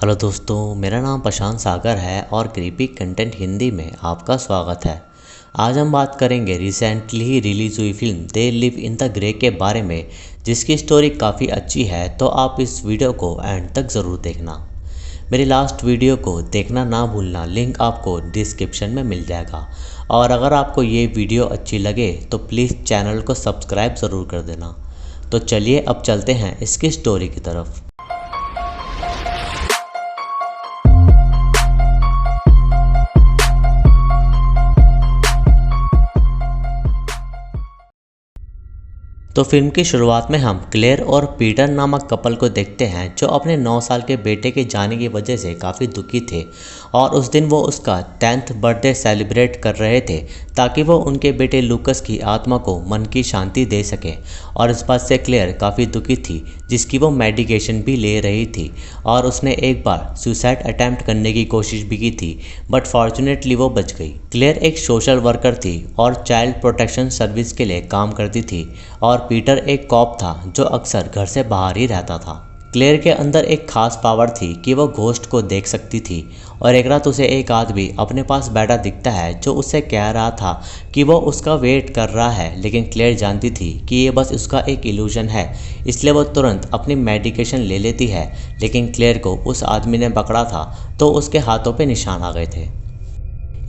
Hello दोस्तों, मेरा नाम प्रशांत सागर है और क्रीपी कंटेंट हिंदी में आपका स्वागत है। आज हम बात करेंगे रिसेंटली ही रिलीज़ हुई film they live in the grey के बारे में, जिसकी स्टोरी काफ़ी अच्छी है। तो आप इस वीडियो को एंड तक ज़रूर देखना। मेरी लास्ट वीडियो को देखना ना भूलना, लिंक आपको डिस्क्रिप्शन में मिल जाएगा। और अगर आपको ये वीडियो अच्छी लगे तो प्लीज़ चैनल को सब्सक्राइब ज़रूर कर देना। तो चलिए अब चलते हैं इसकी स्टोरी की तरफ। तो फिल्म की शुरुआत में हम क्लेयर और पीटर नामक कपल को देखते हैं, जो अपने 9 साल के बेटे के जाने की वजह से काफ़ी दुखी थे। और उस दिन वो उसका 10th बर्थडे सेलिब्रेट कर रहे थे, ताकि वो उनके बेटे लूकस की आत्मा को मन की शांति दे सके। और इस बात से क्लेयर काफ़ी दुखी थी, जिसकी वो मेडिकेशन भी ले रही थी। और उसने एक बार सुसाइड अटैम्प्ट करने की कोशिश भी की थी, बट फॉर्चुनेटली वो बच गई। क्लेयर एक सोशल वर्कर थी और चाइल्ड प्रोटेक्शन सर्विस के लिए काम करती थी, और पीटर एक कॉप था जो अक्सर घर से बाहर ही रहता था। क्लेयर के अंदर एक खास पावर थी कि वो घोस्ट को देख सकती थी। और एक रात उसे एक आदमी अपने पास बैठा दिखता है, जो उससे कह रहा था कि वो उसका वेट कर रहा है। लेकिन क्लेयर जानती थी कि ये बस उसका एक इल्यूजन है, इसलिए वो तुरंत अपनी मेडिकेशन ले लेती है। लेकिन क्लेयर को उस आदमी ने पकड़ा था, तो उसके हाथों पे निशान आ गए थे।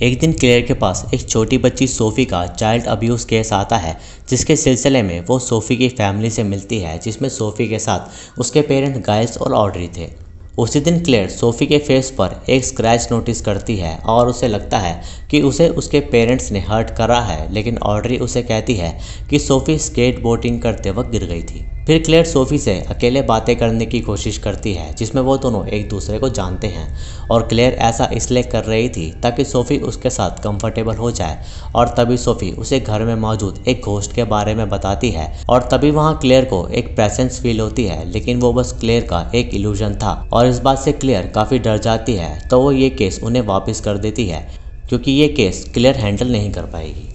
एक दिन क्लेयर के पास एक छोटी बच्ची सोफ़ी का चाइल्ड अब्यूज़ केस आता है, जिसके सिलसिले में वो सोफ़ी की फैमिली से मिलती है, जिसमें सोफ़ी के साथ उसके पेरेंट्स गाइस और ऑड्री थे। उसी दिन क्लेयर सोफ़ी के फेस पर एक स्क्रैच नोटिस करती है और उसे लगता है कि उसे उसके पेरेंट्स ने हर्ट करा है। लेकिन ऑड्री उसे कहती है कि सोफ़ी स्केट बोर्डिंग करते वक्त गिर गई थी। फिर क्लेयर सोफ़ी से अकेले बातें करने की कोशिश करती है, जिसमें वो दोनों एक दूसरे को जानते हैं। और क्लेयर ऐसा इसलिए कर रही थी ताकि सोफ़ी उसके साथ कंफर्टेबल हो जाए। और तभी सोफ़ी उसे घर में मौजूद एक घोस्ट के बारे में बताती है, और तभी वहाँ क्लेयर को एक प्रेजेंस फील होती है। लेकिन वो बस क्लेयर का एक इल्यूजन था, और इस बात से क्लेयर काफ़ी डर जाती है। तो वो ये केस उन्हें वापस कर देती है, क्योंकि ये केस क्लेयर हैंडल नहीं कर पाएगी।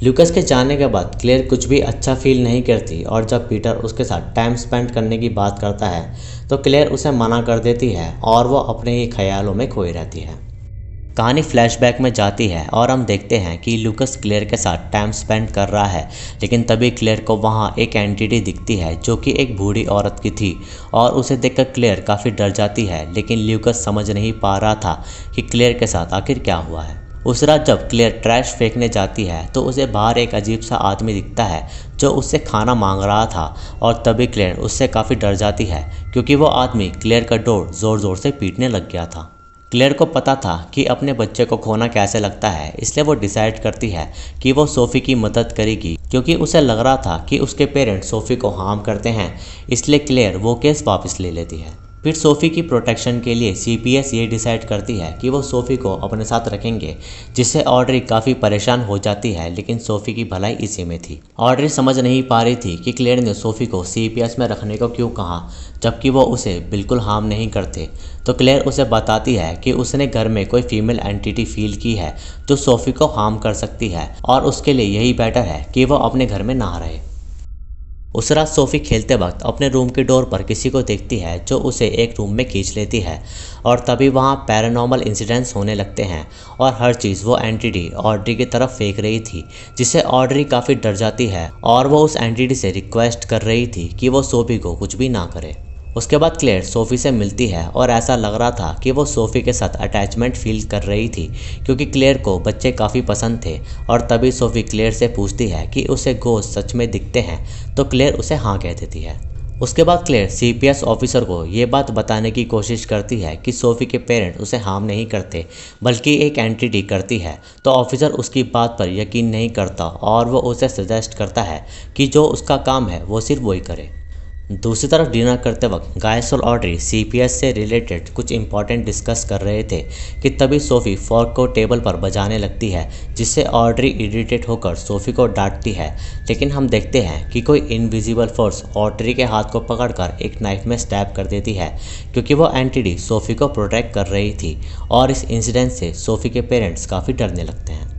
लूकस के जाने के बाद क्लेयर कुछ भी अच्छा फील नहीं करती, और जब पीटर उसके साथ टाइम स्पेंड करने की बात करता है तो क्लेयर उसे मना कर देती है, और वो अपने ही ख्यालों में खोई रहती है। कहानी फ्लैशबैक में जाती है और हम देखते हैं कि लूकस क्लेयर के साथ टाइम स्पेंड कर रहा है। लेकिन तभी क्लेयर को वहाँ एक एंटिटी दिखती है, जो कि एक बूढ़ी औरत की थी। और उसे देखकर क्लेयर काफ़ी डर जाती है। लेकिन लूकस समझ नहीं पा रहा था कि क्लेयर के साथ आखिर क्या हुआ है। उस रात जब क्लेयर ट्रैश फेंकने जाती है तो उसे बाहर एक अजीब सा आदमी दिखता है, जो उससे खाना मांग रहा था। और तभी क्लेयर उससे काफ़ी डर जाती है, क्योंकि वो आदमी क्लेयर का डोर ज़ोर ज़ोर से पीटने लग गया था। क्लेयर को पता था कि अपने बच्चे को खोना कैसे लगता है, इसलिए वो डिसाइड करती है कि वो सोफ़ी की मदद करेगी, क्योंकि उसे लग रहा था कि उसके पेरेंट्स सोफ़ी को हार्म करते हैं। इसलिए क्लेयर वो केस वापस ले लेती है। फिर सोफ़ी की प्रोटेक्शन के लिए सीपीएस ये डिसाइड करती है कि वो सोफ़ी को अपने साथ रखेंगे, जिससे ऑड्री काफ़ी परेशान हो जाती है। लेकिन सोफ़ी की भलाई इसी में थी। ऑड्री समझ नहीं पा रही थी कि क्लेयर ने सोफ़ी को सीपीएस में रखने को क्यों कहा, जबकि वो उसे बिल्कुल हार्म नहीं करते। तो क्लेयर उसे बताती है कि उसने घर में कोई फीमेल एंटिटी फील की है, जो सोफ़ी को हार्म कर सकती है, और उसके लिए यही बेटर है कि वो अपने घर में ना रहे। उस रात सोफ़ी खेलते वक्त अपने रूम की डोर पर किसी को देखती है, जो उसे एक रूम में खींच लेती है। और तभी वहाँ पैरानॉर्मल इंसिडेंट्स होने लगते हैं, और हर चीज़ वो एंटिटी ऑड्री की तरफ फेंक रही थी, जिससे ऑड्री काफ़ी डर जाती है। और वो उस एंटिटी से रिक्वेस्ट कर रही थी कि वो सोफ़ी को कुछ भी ना करे। उसके बाद क्लेयर सोफ़ी से मिलती है, और ऐसा लग रहा था कि वो सोफ़ी के साथ अटैचमेंट फील कर रही थी, क्योंकि क्लेयर को बच्चे काफ़ी पसंद थे। और तभी सोफ़ी क्लेयर से पूछती है कि उसे घोस्ट सच में दिखते हैं, तो क्लेयर उसे हाँ कह देती है। उसके बाद क्लेयर सीपीएस ऑफिसर को ये बात बताने की कोशिश करती है कि सोफ़ी के पेरेंट्स उसे हार्म नहीं करते, बल्कि एक एंटिटी करती है। तो ऑफिसर उसकी बात पर यकीन नहीं करता, और वो उसे सजेस्ट करता है कि जो उसका काम है वो सिर्फ वही करे। दूसरी तरफ डिनर करते वक्त गाइस और ऑड्री सीपीएस से रिलेटेड कुछ इंपॉर्टेंट डिस्कस कर रहे थे कि तभी सोफ़ी फॉर्क को टेबल पर बजाने लगती है, जिससे ऑड्री इरिटेट होकर सोफ़ी को डांटती है। लेकिन हम देखते हैं कि कोई इनविजिबल फोर्स ऑड्री के हाथ को पकड़कर एक नाइफ में स्टैब कर देती है, क्योंकि वो एंटिटी सोफ़ी को प्रोटेक्ट कर रही थी। और इस इंसिडेंट से सोफ़ी के पेरेंट्स काफ़ी डरने लगते हैं।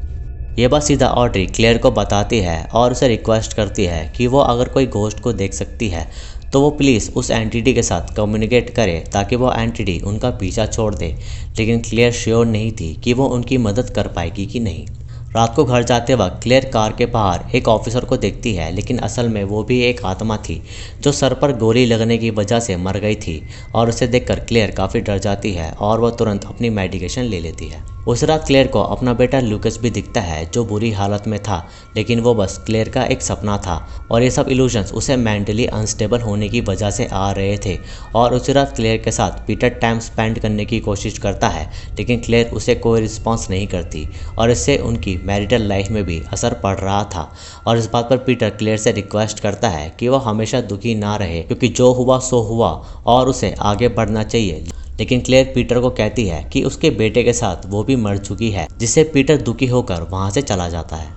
ये बात सीधा ऑड्री क्लेयर को बताती है और उसे रिक्वेस्ट करती है कि वो अगर कोई घोस्ट को देख सकती है तो वो पुलिस उस एंटिटी के साथ कम्युनिकेट करे ताकि वो एंटिटी उनका पीछा छोड़ दे, लेकिन क्लेयर श्योर नहीं थी कि वो उनकी मदद कर पाएगी कि नहीं। रात को घर जाते वक्त क्लेयर कार के बाहर एक ऑफिसर को देखती है, लेकिन असल में वो भी एक आत्मा थी जो सर पर गोली लगने की वजह से मर गई थी। और उसे देखकर क्लेयर काफ़ी डर जाती है और वह तुरंत अपनी मेडिकेशन ले लेती है। उस रात क्लेयर को अपना बेटा लूकस भी दिखता है जो बुरी हालत में था, लेकिन वो बस क्लेयर का एक सपना था और ये सब इल्यूजन्स उसे मेंटली अनस्टेबल होने की वजह से आ रहे थे। और उस रात क्लेयर के साथ पीटर टाइम स्पेंड करने की कोशिश करता है, लेकिन क्लेयर उसे कोई रिस्पॉन्स नहीं करती और इससे उनकी मैरिटल लाइफ में भी असर पड़ रहा था। और इस बात पर पीटर क्लेयर से रिक्वेस्ट करता है कि वह हमेशा दुखी ना रहे, क्योंकि जो हुआ सो हुआ और उसे आगे बढ़ना चाहिए। लेकिन क्लेयर पीटर को कहती है कि उसके बेटे के साथ वो भी मर चुकी है, जिससे पीटर दुखी होकर वहाँ से चला जाता है।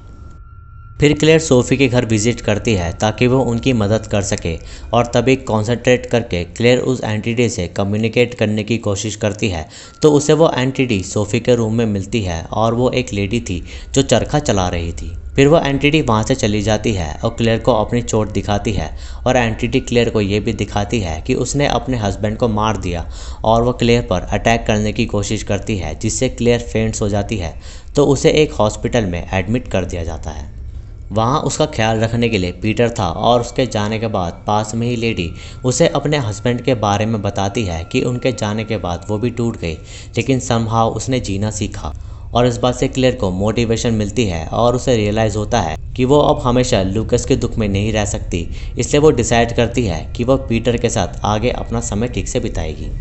फिर क्लेयर सोफी के घर विजिट करती है ताकि वो उनकी मदद कर सके और तभी कॉन्सेंट्रेट करके क्लेयर उस एंटिटी से कम्युनिकेट करने की कोशिश करती है तो उसे वो एंटिटी सोफी के रूम में मिलती है और वो एक लेडी थी जो चरखा चला रही थी। फिर वो एंटिटी वहाँ से चली जाती है और क्लेयर को अपनी चोट दिखाती है और एंटिटी क्लेयर को ये भी दिखाती है कि उसने अपने हस्बैंड को मार दिया और वो क्लेयर पर अटैक करने की कोशिश करती है, जिससे क्लेयर फेंट्स हो जाती है तो उसे एक हॉस्पिटल में एडमिट कर दिया जाता है। वहाँ उसका ख्याल रखने के लिए पीटर था और उसके जाने के बाद पास में ही लेडी उसे अपने हस्बैंड के बारे में बताती है कि उनके जाने के बाद वो भी टूट गई, लेकिन समहाउ उसने जीना सीखा। और इस बात से क्लेयर को मोटिवेशन मिलती है और उसे रियलाइज़ होता है कि वो अब हमेशा लूकस के दुख में नहीं रह सकती, इसलिए वो डिसाइड करती है कि वो पीटर के साथ आगे अपना समय ठीक से बिताएगी।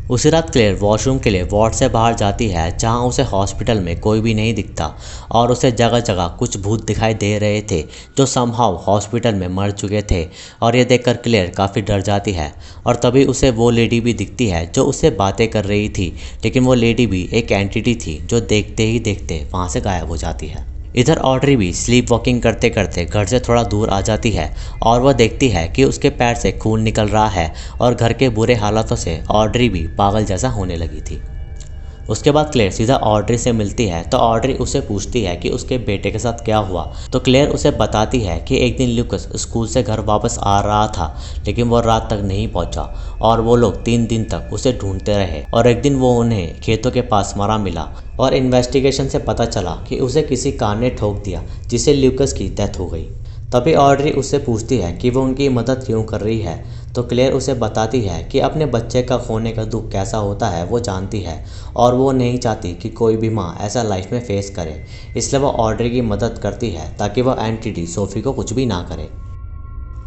उसी रात क्लेयर वॉशरूम के लिए वार्ड से बाहर जाती है जहां उसे हॉस्पिटल में कोई भी नहीं दिखता और उसे जगह जगह कुछ भूत दिखाई दे रहे थे जो समहाउ हॉस्पिटल में मर चुके थे। और ये देखकर क्लेयर काफ़ी डर जाती है और तभी उसे वो लेडी भी दिखती है जो उससे बातें कर रही थी, लेकिन वो लेडी भी एक एंटिटी थी जो देखते ही देखते वहाँ से गायब हो जाती है। इधर ऑड्री भी स्लीप वॉकिंग करते करते घर से थोड़ा दूर आ जाती है और वह देखती है कि उसके पैर से खून निकल रहा है और घर के बुरे हालातों से ऑड्री भी पागल जैसा होने लगी थी। उसके बाद क्लेयर सीधा ऑड्री से मिलती है तो ऑड्री उसे पूछती है कि उसके बेटे के साथ क्या हुआ, तो क्लेयर उसे बताती है कि एक दिन लूकस स्कूल से घर वापस आ रहा था, लेकिन वो रात तक नहीं पहुंचा और वो लोग 3 दिन तक उसे ढूंढते रहे और एक दिन वो उन्हें खेतों के पास मरा मिला और इन्वेस्टिगेशन से पता चला कि उसे किसी कार ने ठोक दिया, जिससे लूकस की डेथ हो गई। तभी ऑड्री उससे पूछती है कि वो उनकी मदद क्यों कर रही है, तो क्लेयर उसे बताती है कि अपने बच्चे का खोने का दुख कैसा होता है वो जानती है और वो नहीं चाहती कि कोई भी माँ ऐसा लाइफ में फेस करे, इसलिए वो ऑड्री की मदद करती है ताकि वो एंटिटी सोफी को कुछ भी ना करे।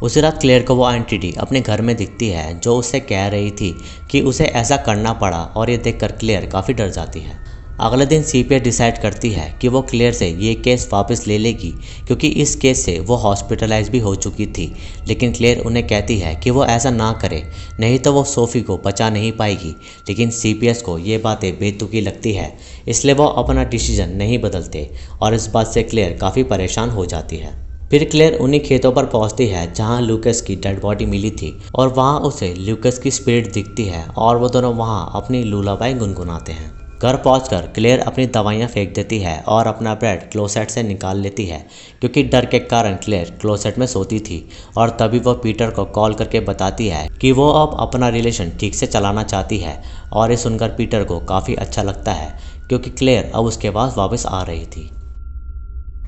उसी रात क्लेयर को वो एंटिटी अपने घर में दिखती है जो उससे कह रही थी कि उसे ऐसा करना पड़ा और ये देखकर क्लेयर काफ़ी डर जाती है। अगले दिन सीपीएस डिसाइड करती है कि वो क्लेयर से ये केस वापस ले लेगी क्योंकि इस केस से वो हॉस्पिटलाइज भी हो चुकी थी, लेकिन क्लेयर उन्हें कहती है कि वो ऐसा ना करे नहीं तो वो सोफ़ी को बचा नहीं पाएगी। लेकिन सीपीएस को ये बातें बेतुकी लगती है, इसलिए वो अपना डिसीजन नहीं बदलते और इस बात से क्लेयर काफ़ी परेशान हो जाती है। फिर क्लेयर उन्हीं खेतों पर पहुंचती है जहां लूकस की डेड बॉडी मिली थी और वहां उसे लूकस की स्पिरिट दिखती है और वो दोनों वहां अपनी लूलाबाई गुनगुनाते हैं। घर पहुंचकर क्लेयर अपनी दवाइयां फेंक देती है और अपना बेड क्लोसेट से निकाल लेती है क्योंकि डर के कारण क्लेयर क्लोसेट में सोती थी। और तभी वो पीटर को कॉल करके बताती है कि वो अब अपना रिलेशन ठीक से चलाना चाहती है और ये सुनकर पीटर को काफ़ी अच्छा लगता है क्योंकि क्लेयर अब उसके पास वापस आ रही थी।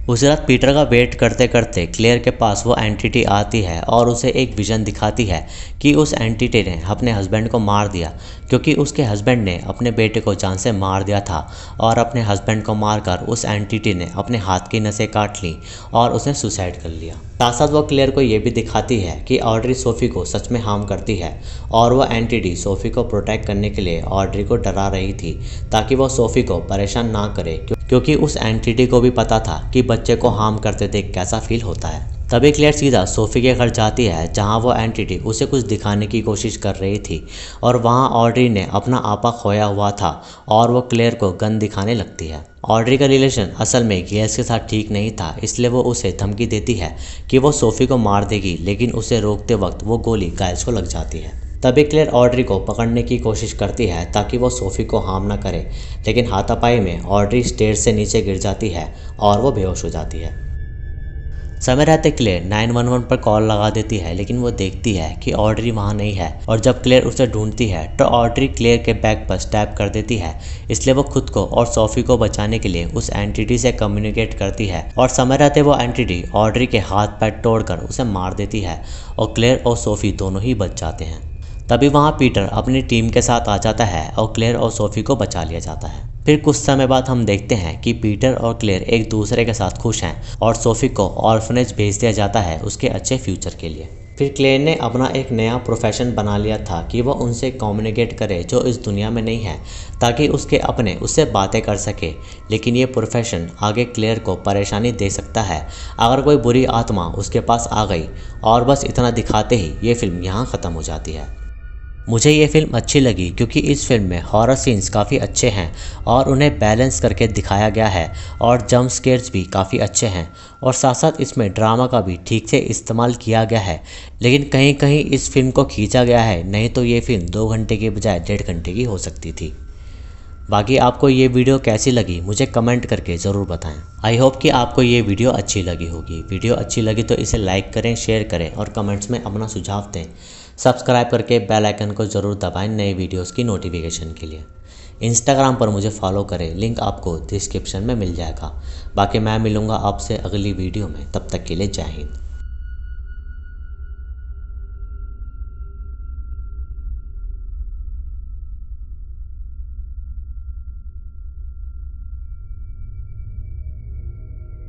उस रात पीटर का वेट करते करते क्लेयर के पास वो एंटिटी आती है और उसे एक विजन दिखाती है कि उस एंटिटी ने अपने हस्बैंड को मार दिया क्योंकि उसके हस्बैंड ने अपने बेटे को जान से मार दिया था और अपने हस्बैंड को मारकर उस एंटिटी ने अपने हाथ की नसें काट ली और उसने सुसाइड कर लिया। साथ साथ वो क्लेयर को ये भी दिखाती है कि ऑड्री सोफ़ी को सच में हार्म करती है और वो एंटिटी सोफ़ी को प्रोटेक्ट करने के लिए ऑड्री को डरा रही थी ताकि वो सोफ़ी को परेशान ना करे, क्योंकि उस एंटिटी को भी पता था कि बच्चे को हार्म करते देख कैसा फील होता है। तभी क्लेयर सीधा सोफ़ी के घर जाती है जहां वो एंटिटी उसे कुछ दिखाने की कोशिश कर रही थी और वहां ऑड्री ने अपना आपा खोया हुआ था और वो क्लेयर को गन दिखाने लगती है। ऑड्री का रिलेशन असल में गैस के साथ ठीक नहीं था, इसलिए वो उसे धमकी देती है कि वो सोफ़ी को मार देगी, लेकिन उसे रोकते वक्त वो गोली गैस को लग जाती है। तभी क्लेयर ऑड्री को पकड़ने की कोशिश करती है ताकि वो सोफ़ी को हार्म ना करे, लेकिन हाथापाई में ऑड्री स्टेयर से नीचे गिर जाती है और वो बेहोश हो जाती है। समय रहते क्लेयर 911 पर कॉल लगा देती है, लेकिन वो देखती है कि ऑड्री वहाँ नहीं है और जब क्लेयर उसे ढूंढती है तो ऑड्री क्लेयर के बैग पर स्टैब कर देती है। इसलिए वो खुद को और सोफी को बचाने के लिए उस एंटिटी से कम्युनिकेट करती है और समय रहते वो एंटिटी ऑड्री के हाथ पैर तोड़कर उसे मार देती है और क्लेयर और सोफी दोनों ही बच जाते हैं। तभी वहाँ पीटर अपनी टीम के साथ आ जाता है और क्लेयर और सोफी को बचा लिया जाता है। फिर कुछ समय बाद हम देखते हैं कि पीटर और क्लेयर एक दूसरे के साथ खुश हैं और सोफी को ऑर्फनेज भेज दिया जाता है उसके अच्छे फ्यूचर के लिए। फिर क्लेयर ने अपना एक नया प्रोफेशन बना लिया था कि वह उनसे कम्युनिकेट करे जो इस दुनिया में नहीं है, ताकि उसके अपने उससे बातें कर सके। लेकिन ये प्रोफेशन आगे क्लेयर को परेशानी दे सकता है अगर कोई बुरी आत्मा उसके पास आ गई। और बस इतना दिखाते ही ये फिल्म यहाँ ख़त्म हो जाती है। मुझे ये फिल्म अच्छी लगी क्योंकि इस फिल्म में हॉरर सीन्स काफ़ी अच्छे हैं और उन्हें बैलेंस करके दिखाया गया है और जंप स्केयर्स भी काफ़ी अच्छे हैं और साथ साथ इसमें ड्रामा का भी ठीक से इस्तेमाल किया गया है। लेकिन कहीं कहीं इस फिल्म को खींचा गया है, नहीं तो ये फिल्म 2 घंटे के बजाय 1.5 घंटे की हो सकती थी। बाकी आपको ये वीडियो कैसी लगी मुझे कमेंट करके ज़रूर बताएं। आई होप कि आपको ये वीडियो अच्छी लगी होगी। वीडियो अच्छी लगी तो इसे लाइक करें, शेयर करें और कमेंट्स में अपना सुझाव दें। सब्सक्राइब करके बेल आइकन को ज़रूर दबाएं नए वीडियोस की नोटिफिकेशन के लिए। इंस्टाग्राम पर मुझे फॉलो करें, लिंक आपको डिस्क्रिप्शन में मिल जाएगा। बाकी मैं मिलूँगा आपसे अगली वीडियो में, तब तक के लिए जय हिंद।